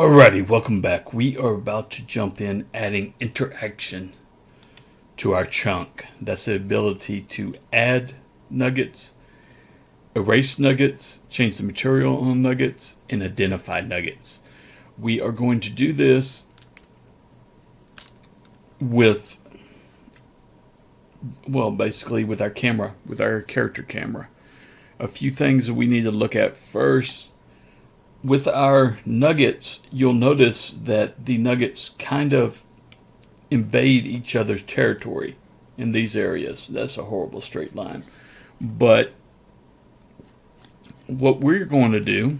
Alrighty, welcome back. We are about to jump in adding interaction to our chunk. That's the ability to add nuggets, erase nuggets, change the material on nuggets, and identify nuggets. We are going to do this with, basically with our camera, with our character camera. A few things that we need to look at first. With our nuggets, you'll notice that the nuggets kind of invade each other's territory in these areas. That's a horrible straight line. But what we're going to do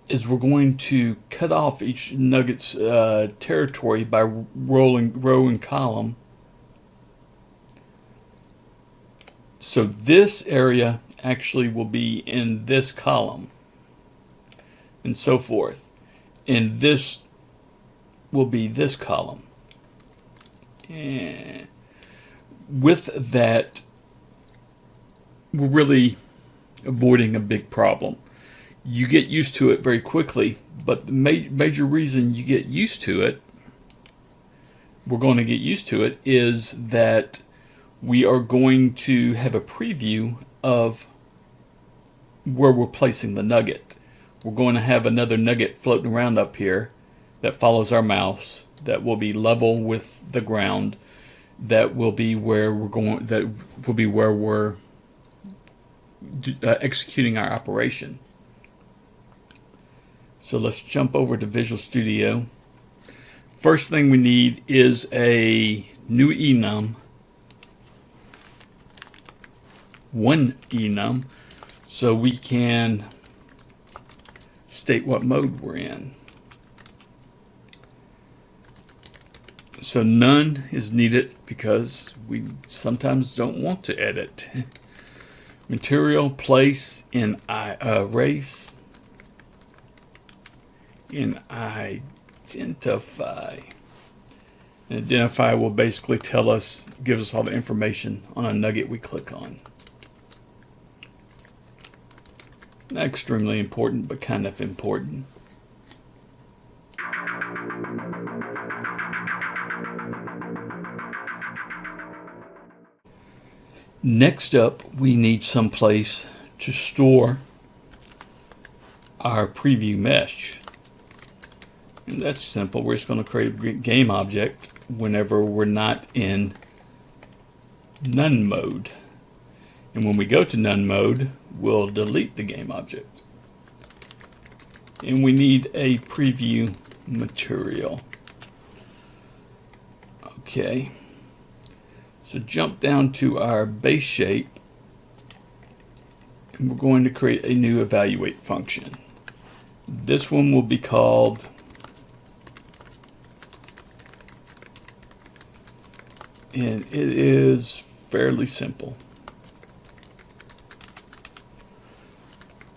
is we're going to cut off each nugget's territory by rolling row and column. So this area actually will be in this column and so forth. And this will be this column. And with that, we're really avoiding a big problem. You get used to it very quickly, but the major reason you get used to it, we're going to get used to it, is that we are going to have a preview of where we're placing the nugget. We're going to have another nugget floating around up here that follows our mouse, that will be level with the ground, that will be where we're going, that will be where we're executing our operation. So let's jump over to Visual Studio. First thing we need is a new enum, one enum, so we can state what mode we're in. So none is needed because we sometimes don't want to edit. Material, place, in erase, in identify. And identify will basically tell us, give us all the information on a nugget we click on. Not extremely important, but kind of important. Next up, we need some place to store our preview mesh. And that's simple. We're just going to create a game object whenever we're not in none mode. And when we go to none mode, we'll delete the game object. And we need a preview material. Okay. So jump down to our base shape. And we're going to create a new evaluate function. This one will be called and it is fairly simple.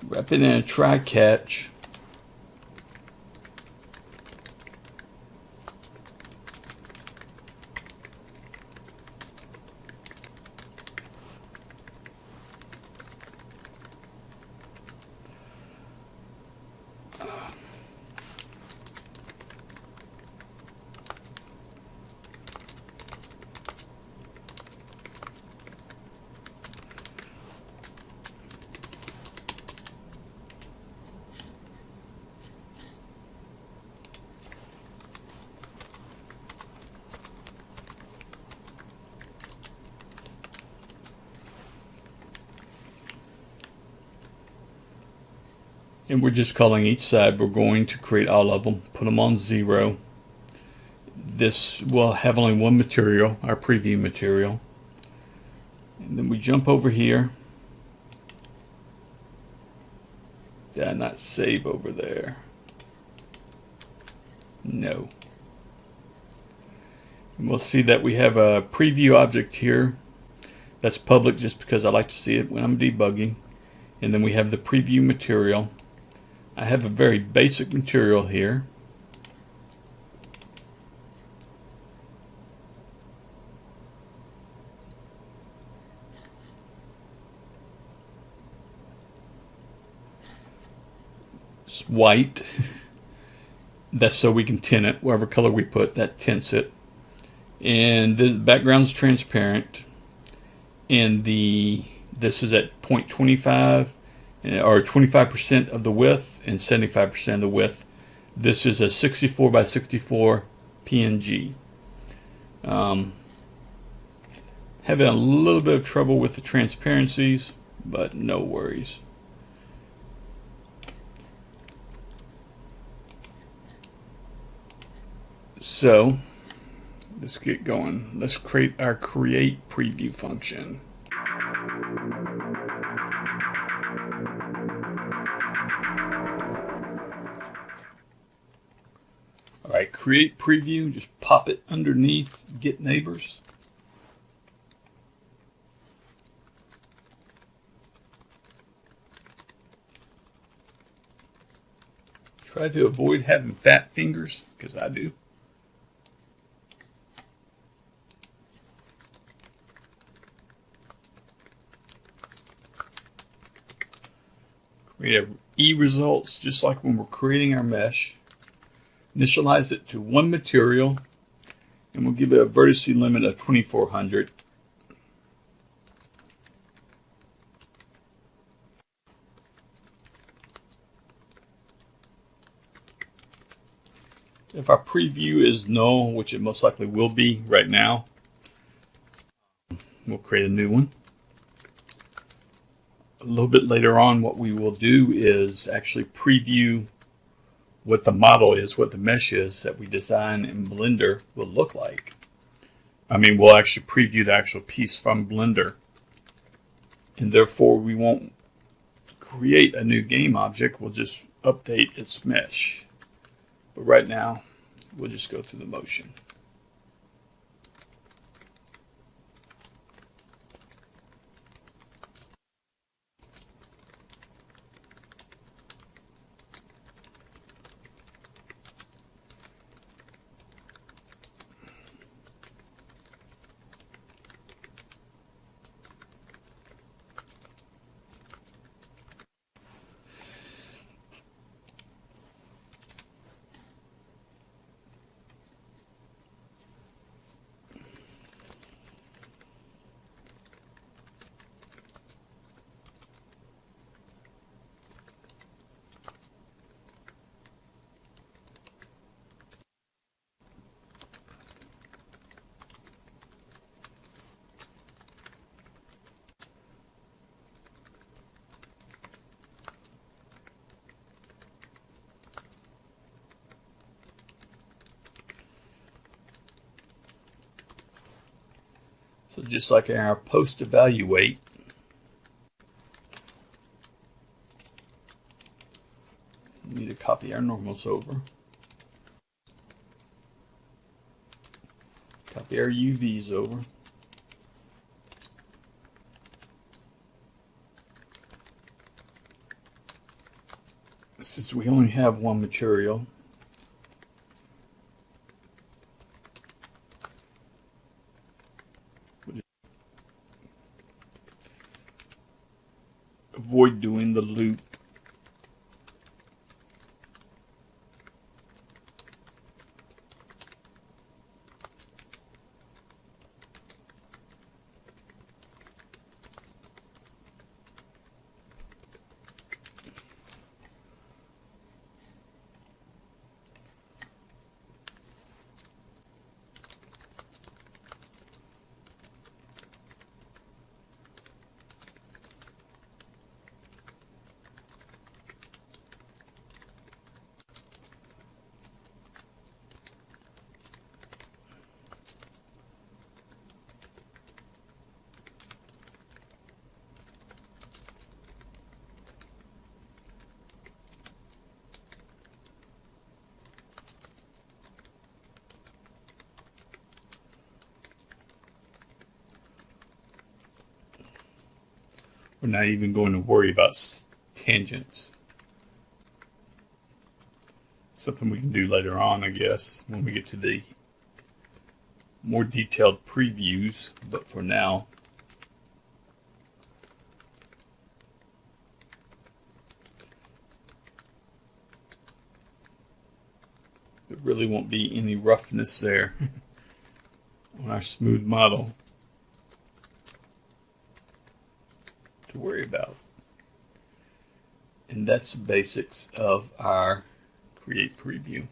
Wrap it in a try catch. And we're just calling each side. We're going to create all of them, put them on 0. This will have only one material, our preview material. And then we jump over here. Did I not save over there? No. And we'll see that we have a preview object here. That's public just because I like to see it when I'm debugging. And then we have the preview material. I have a very basic material here. It's white. That's so we can tint it. Whatever color we put, that tints it. And the background's transparent. And this is at 0.25 or 25% of the width and 75% of the width. This is a 64 by 64 PNG. Having a little bit of trouble with the transparencies, but no worries. So let's get going. Let's create our create preview function. All right, create preview, just pop it underneath get neighbors. Try to avoid having fat fingers, because I do. Create a E results, just like when we're creating our mesh. Initialize it to one material, and we'll give it a vertex limit of 2400. If our preview is null, which it most likely will be right now, we'll create a new one. A little bit later on, what we will do is actually preview what the model is, what the mesh is that we design in Blender will look like. I mean, we'll actually preview the actual piece from Blender. And therefore, we won't create a new game object. We'll just update its mesh. But right now, we'll just go through the motion. So just like in our post evaluate, we need to copy our normals over. Copy our UVs over. Since we only have one material, avoid doing the loop. We're not even going to worry about tangents. Something we can do later on, I guess, when we get to the more detailed previews. But for now, There really won't be any roughness there on our smooth model to worry about. And that's the basics of our Create Preview.